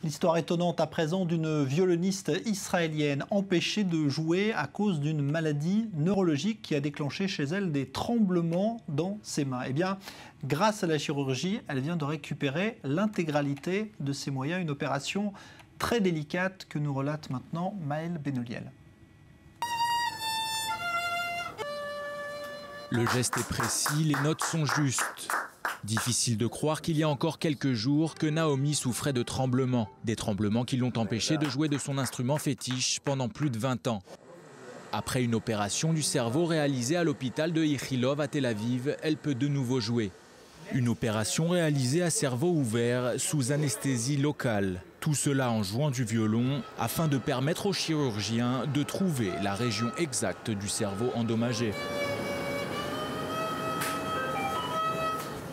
L'histoire étonnante à présent d'une violoniste israélienne empêchée de jouer à cause d'une maladie neurologique qui a déclenché chez elle des tremblements dans ses mains. Eh bien, grâce à la chirurgie, elle vient de récupérer l'intégralité de ses moyens, une opération très délicate que nous relate maintenant Maëlle Benoliel. Le geste est précis, les notes sont justes. Difficile de croire qu'il y a encore quelques jours que Naomi souffrait de tremblements. Des tremblements qui l'ont empêché de jouer de son instrument fétiche pendant plus de 20 ans. Après une opération du cerveau réalisée à l'hôpital de Ichilov à Tel Aviv, elle peut de nouveau jouer. Une opération réalisée à cerveau ouvert sous anesthésie locale. Tout cela en jouant du violon afin de permettre aux chirurgiens de trouver la région exacte du cerveau endommagé.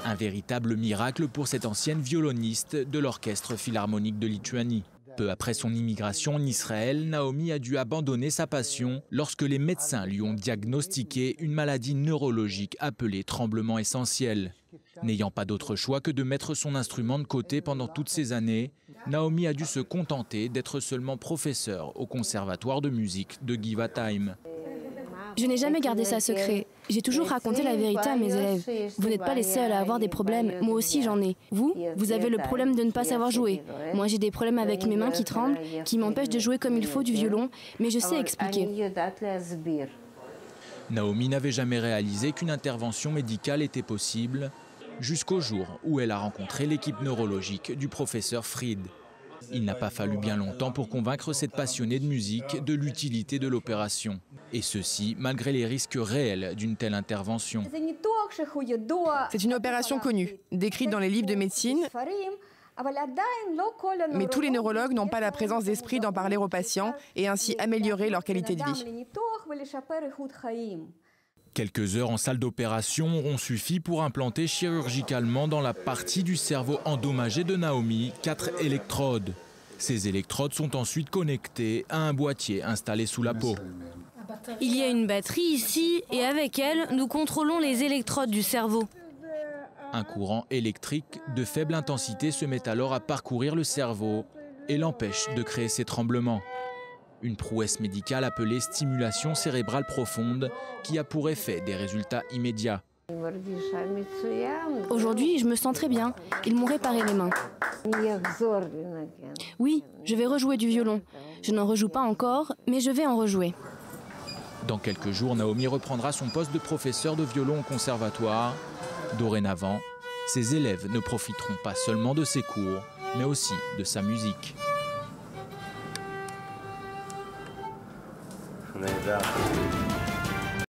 Un véritable miracle pour cette ancienne violoniste de l'Orchestre philharmonique de Lituanie. Peu après son immigration en Israël, Naomi a dû abandonner sa passion lorsque les médecins lui ont diagnostiqué une maladie neurologique appelée tremblement essentiel. N'ayant pas d'autre choix que de mettre son instrument de côté pendant toutes ces années, Naomi a dû se contenter d'être seulement professeure au conservatoire de musique de Givatayim. Je n'ai jamais gardé ça secret. J'ai toujours raconté la vérité à mes élèves. Vous n'êtes pas les seuls à avoir des problèmes. Moi aussi, j'en ai. Vous avez le problème de ne pas savoir jouer. Moi, j'ai des problèmes avec mes mains qui tremblent, qui m'empêchent de jouer comme il faut du violon, mais je sais expliquer. Naomi n'avait jamais réalisé qu'une intervention médicale était possible, jusqu'au jour où elle a rencontré l'équipe neurologique du professeur Fried. Il n'a pas fallu bien longtemps pour convaincre cette passionnée de musique de l'utilité de l'opération. Et ceci, malgré les risques réels d'une telle intervention. C'est une opération connue, décrite dans les livres de médecine, mais tous les neurologues n'ont pas la présence d'esprit d'en parler aux patients et ainsi améliorer leur qualité de vie. Quelques heures en salle d'opération auront suffi pour implanter chirurgicalement dans la partie du cerveau endommagé de Naomi 4 électrodes. Ces électrodes sont ensuite connectées à un boîtier installé sous la peau. Il y a une batterie ici et avec elle, nous contrôlons les électrodes du cerveau. Un courant électrique de faible intensité se met alors à parcourir le cerveau et l'empêche de créer ces tremblements. Une prouesse médicale appelée stimulation cérébrale profonde qui a pour effet des résultats immédiats. Aujourd'hui, je me sens très bien. Ils m'ont réparé les mains. Oui, je vais rejouer du violon. Je n'en rejoue pas encore, mais je vais en rejouer. Dans quelques jours, Naomi reprendra son poste de professeur de violon au conservatoire. Dorénavant, ses élèves ne profiteront pas seulement de ses cours, mais aussi de sa musique. נהדר.